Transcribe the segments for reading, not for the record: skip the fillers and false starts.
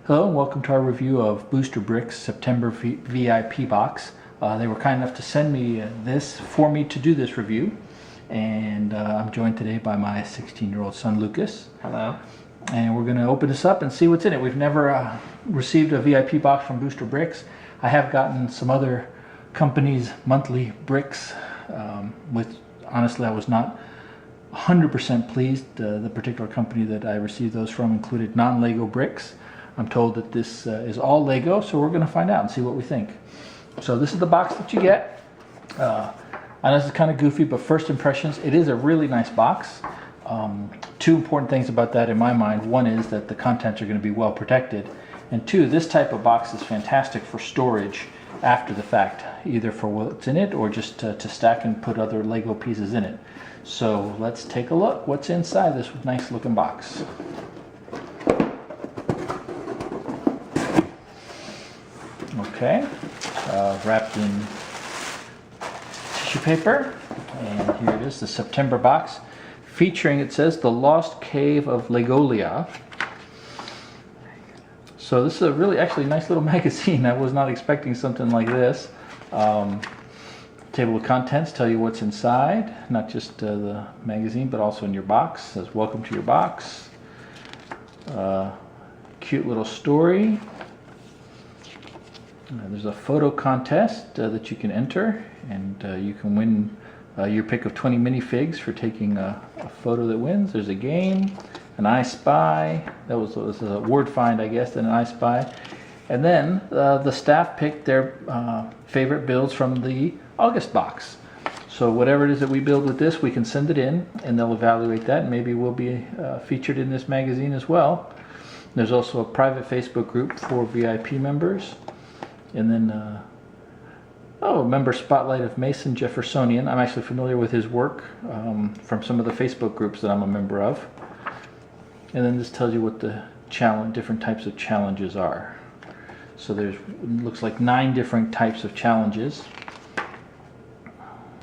Hello and welcome to our review of Booster Bricks September VIP box. They were kind enough to send me this for me to do this review, and I'm joined today by my 16-year-old son Lucas. Hello. And we're going to open this up and see what's in it. We've never received a VIP box from Booster Bricks. I have gotten some other companies' monthly bricks, which honestly I was not 100% pleased. The particular company that I received those from included non-Lego bricks. I'm told that this is all Lego, so we're going to find out and see what we think. So this is the box that you get. I know this is kind of goofy, but first impressions, it is a really nice box. Two important things about that in my mind. One is that the contents are going to be well protected. And two, this type of box is fantastic for storage after the fact, either for what's in it or just to stack and put other Lego pieces in it. So let's take a look what's inside this nice looking box. Okay, wrapped in tissue paper, and here it is, the September box, featuring, it says, The Lost Cave of Legolia. So this is a really actually nice little magazine. I was not expecting something like this. Table of contents tell you what's inside, not just the magazine, but also in your box. It says, welcome to your box. Cute little story. There's a photo contest that you can enter, and you can win your pick of 20 minifigs for taking a photo that wins. There's a game, an I Spy. That was a word find, I guess, and an I Spy. And then the staff picked their favorite builds from the August box. So whatever it is that we build with this, we can send it in, and they'll evaluate that, and maybe we'll be featured in this magazine as well. There's also a private Facebook group for VIP members. And then, member spotlight of Mason Jeffersonian. I'm actually familiar with his work from some of the Facebook groups that I'm a member of. And then this tells you what the different types of challenges are. So there's, looks like 9 different types of challenges.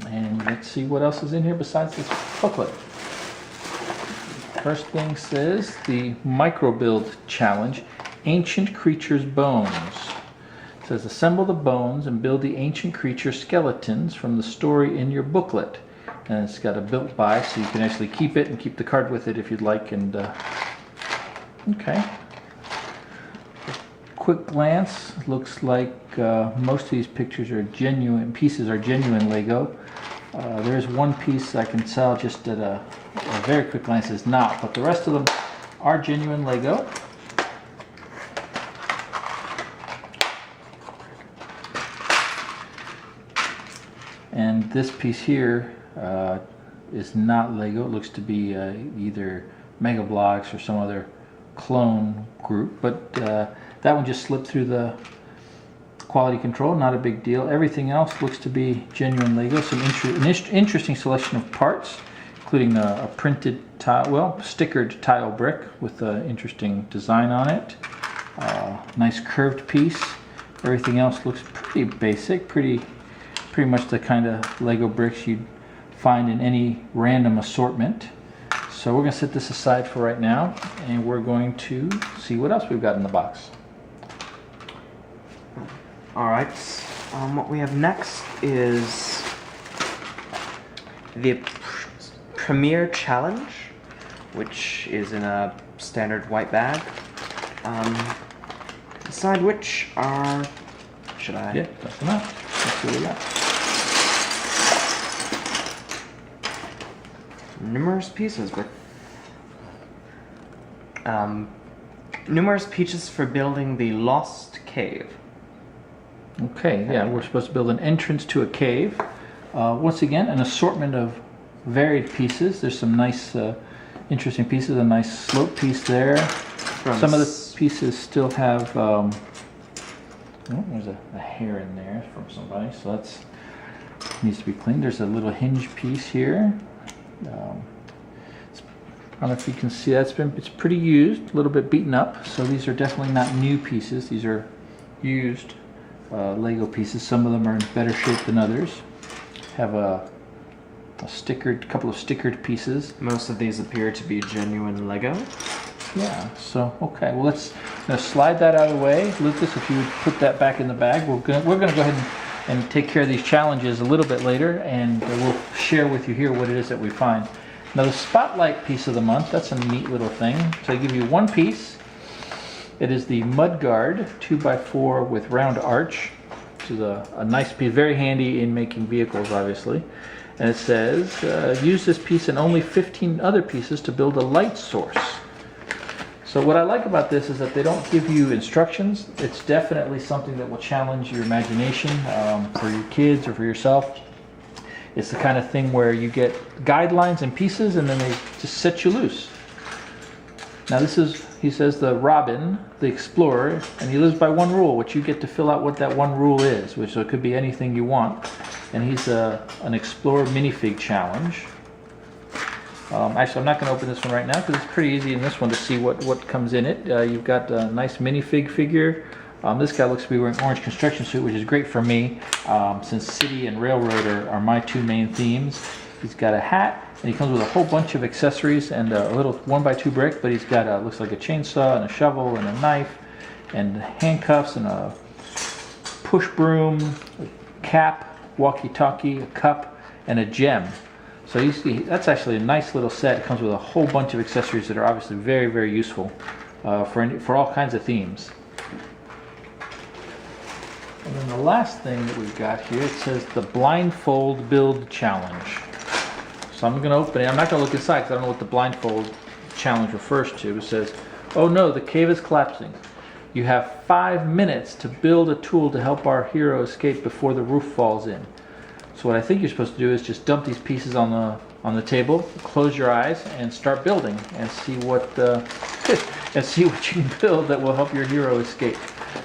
And let's see what else is in here besides this booklet. First thing says the Micro Build Challenge, Ancient Creatures Bones. It says, assemble the bones and build the ancient creature skeletons from the story in your booklet. And it's got a built by, so you can actually keep it and keep the card with it if you'd like. And okay. Quick glance, looks like most of these pictures are genuine, pieces are genuine Lego. There's one piece I can tell just at a very quick glance is not, but the rest of them are genuine Lego. And this piece here is not Lego. It looks to be either Mega Bloks or some other clone group, but that one just slipped through the quality control, not a big deal. Everything else looks to be genuine Lego. Some interesting selection of parts, including a printed tile, stickered tile brick with an interesting design on it. Nice curved piece. Everything else looks pretty basic, pretty much the kind of Lego bricks you'd find in any random assortment. So we're going to set this aside for right now, and we're going to see what else we've got in the box. Alright, what we have next is the Premier Challenge, which is in a standard white bag. Inside which are... should I? Yeah, that's enough. Let's see what we got. Numerous pieces with numerous pieces for building the Lost Cave. Okay, yeah, we're supposed to build an entrance to a cave. Once again, an assortment of varied pieces. There's some nice, interesting pieces. A nice slope piece there. Some of the pieces still have, there's a hair in there from somebody, so that's needs to be cleaned. There's a little hinge piece here. I don't know if you can see that. It's pretty used, a little bit beaten up. So these are definitely not new pieces. These are used Lego pieces. Some of them are in better shape than others. Have a couple of stickered pieces. Most of these appear to be genuine Lego. Yeah. So okay. Well, let's Now slide that out of the way. Lucas, if you would put that back in the bag. We're gonna go ahead and take care of these challenges a little bit later, and we'll share with you here what it is that we find. Now the spotlight piece of the month, that's a neat little thing. So I give you one piece. It is the Mudguard 2x4 with round arch. Which is a nice piece, very handy in making vehicles, obviously. And it says, use this piece and only 15 other pieces to build a light source. So what I like about this is that they don't give you instructions. It's definitely something that will challenge your imagination for your kids or for yourself. It's the kind of thing where you get guidelines and pieces and then they just set you loose. Now this is, he says, the Robin, the explorer, and he lives by one rule, which you get to fill out what that one rule is, which so it could be anything you want. And he's an Explorer minifig challenge. Actually, I'm not going to open this one right now because it's pretty easy in this one to see what comes in it. You've got a nice minifig figure. This guy looks to be wearing an orange construction suit, which is great for me since city and railroad are my two main themes. He's got a hat, and he comes with a whole bunch of accessories and a little 1x2 brick, but he's got looks like a chainsaw and a shovel and a knife and handcuffs and a push broom, a cap, walkie-talkie, a cup, and a gem. So that's actually a nice little set. It comes with a whole bunch of accessories that are obviously very, very useful for all kinds of themes. And then the last thing that we've got here, it says the Blindfold Build Challenge. So I'm going to open it. I'm not going to look inside because I don't know what the Blindfold Challenge refers to. It says, oh no, the cave is collapsing. You have 5 minutes to build a tool to help our hero escape before the roof falls in. So what I think you're supposed to do is just dump these pieces on the table, close your eyes, and start building, and see what and see what you can build that will help your hero escape.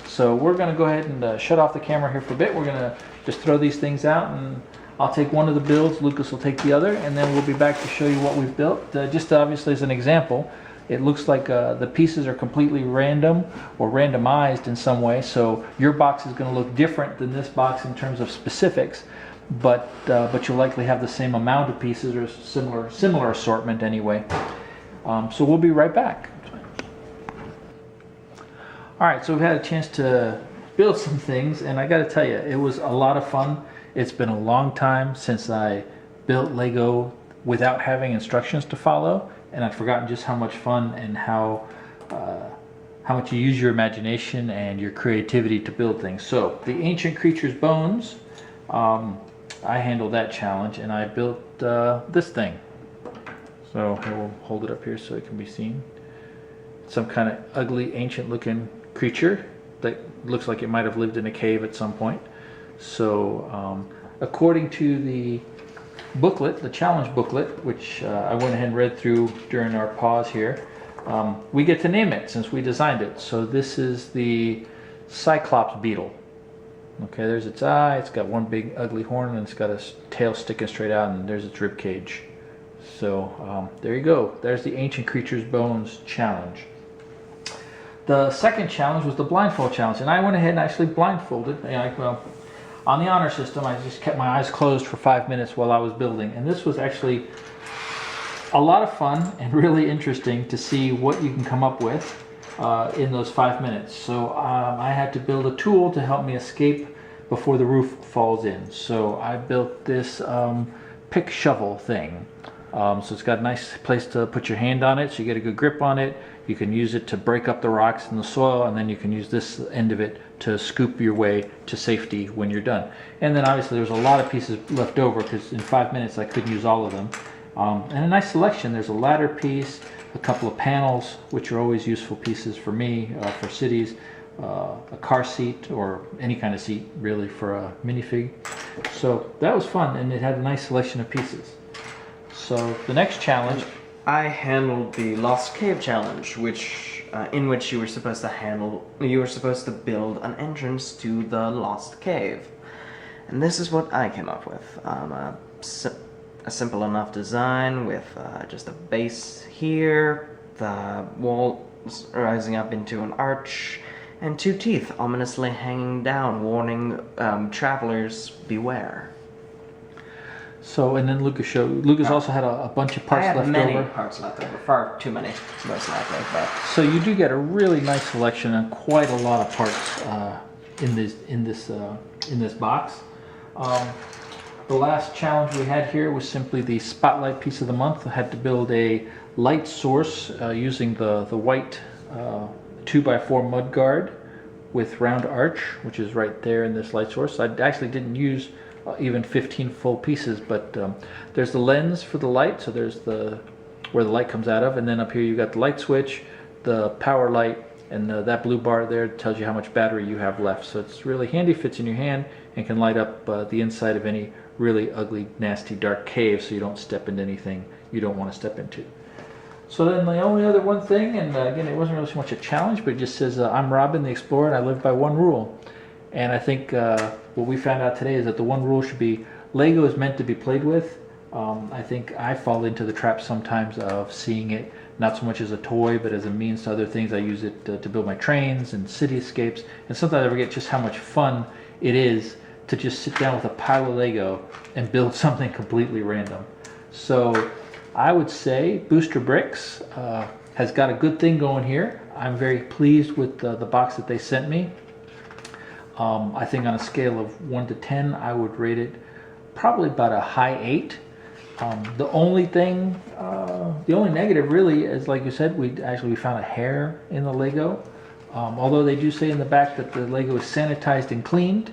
So we're going to go ahead and shut off the camera here for a bit. We're going to just throw these things out, and I'll take one of the builds, Lucas will take the other, and then we'll be back to show you what we've built. Just obviously as an example, it looks like the pieces are completely random or randomized in some way, so your box is going to look different than this box in terms of specifics, but you'll likely have the same amount of pieces or similar assortment anyway. So we'll be right back. All right, so we've had a chance to build some things, and I got to tell you, it was a lot of fun. It's been a long time since I built Lego without having instructions to follow, and I'd forgotten just how much fun and how much you use your imagination and your creativity to build things. So the Ancient Creatures Bones, I handled that challenge, and I built this thing. So we'll hold it up here so it can be seen. Some kind of ugly, ancient-looking creature that looks like it might have lived in a cave at some point. So according to the booklet, the challenge booklet, which I went ahead and read through during our pause here, we get to name it since we designed it. So this is the Cyclops beetle. Okay, there's its eye, it's got one big ugly horn, and it's got a tail sticking straight out, and there's its rib cage. So there you go. There's the Ancient Creatures Bones challenge. The second challenge was the blindfold challenge, and I went ahead and actually blindfolded. Well, on the honor system, I just kept my eyes closed for 5 minutes while I was building, and this was actually a lot of fun and really interesting to see what you can come up with in those 5 minutes. So I had to build a tool to help me escape before the roof falls in. So I built this pick shovel thing. So it's got a nice place to put your hand on it so you get a good grip on it. You can use it to break up the rocks in the soil, and then you can use this end of it to scoop your way to safety when you're done. And then obviously there's a lot of pieces left over because in 5 minutes I couldn't use all of them. And a nice selection. There's a ladder piece, a couple of panels, which are always useful pieces for me, for cities, a car seat, or any kind of seat really for a minifig. So that was fun, and it had a nice selection of pieces. So the next challenge, I handled the Lost Cave challenge, in which you were supposed to build an entrance to the Lost Cave, and this is what I came up with. A simple enough design with just a base here, the wall rising up into an arch, and 2 teeth ominously hanging down, warning travelers beware. So, and then Lucas also had a bunch of I parts had left many over. parts left over, far too many, most likely. But So you do get a really nice selection and quite a lot of parts in this box. The last challenge we had here was simply the spotlight piece of the month. I had to build a light source using the white 2x4 mud guard with round arch, which is right there in this light source. I actually didn't use even 15 full pieces, but there's the lens for the light, so there's where the light comes out of, and then up here you got the light switch, the power light, and that blue bar there tells you how much battery you have left. So it's really handy, fits in your hand, and can light up the inside of any really ugly, nasty, dark cave, so you don't step into anything you don't want to step into. So then the only other one thing, and again, it wasn't really so much a challenge, but it just says, I'm Robin the Explorer and I live by one rule. And I think what we found out today is that the one rule should be Lego is meant to be played with. I think I fall into the trap sometimes of seeing it not so much as a toy, but as a means to other things. I use it to build my trains and cityscapes, and sometimes I forget just how much fun it is to just sit down with a pile of Lego and build something completely random. So I would say Booster Bricks has got a good thing going here. I'm very pleased with the box that they sent me. I think on a scale of 1 to 10, I would rate it probably about a high 8. The only thing, the only negative really is, like you said, we found a hair in the Lego. Although they do say in the back that the Lego is sanitized and cleaned.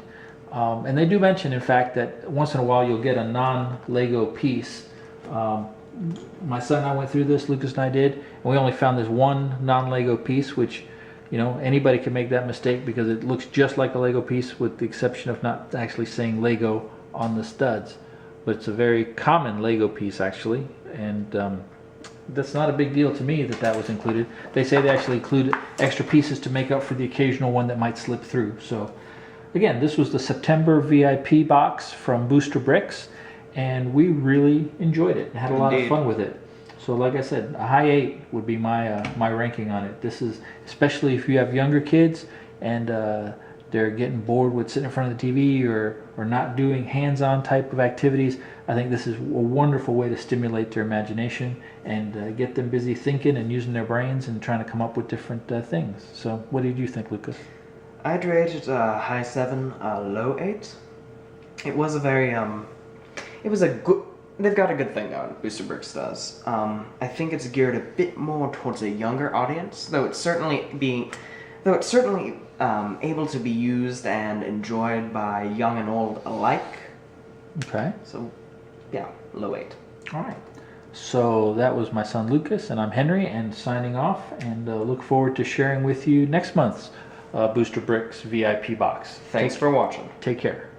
And they do mention, in fact, that once in a while you'll get a non-Lego piece. My son and I went through this, Lucas and I did, and we only found this one non-Lego piece, which, you know, anybody can make that mistake because it looks just like a Lego piece with the exception of not actually saying Lego on the studs. But it's a very common Lego piece actually, and that's not a big deal to me that was included. They say they actually include extra pieces to make up for the occasional one that might slip through. So again, this was the September VIP box from Booster Bricks, and we really enjoyed it and had a lot of fun with it. So like I said, a high 8 would be my my ranking on it. This is, especially if you have younger kids and they're getting bored with sitting in front of the TV or not doing hands-on type of activities, I think this is a wonderful way to stimulate their imagination and get them busy thinking and using their brains and trying to come up with different things. So what did you think, Lucas? I'd rate it a high 7, a low 8. It was a very it was a good. They've got a good thing going. Booster Bricks does. I think it's geared a bit more towards a younger audience, though it's certainly able to be used and enjoyed by young and old alike. Okay. So, yeah, low 8. All right. So that was my son Lucas, and I'm Henry, and signing off, and look forward to sharing with you next month's Booster Bricks VIP box. Thanks for watching. Take care.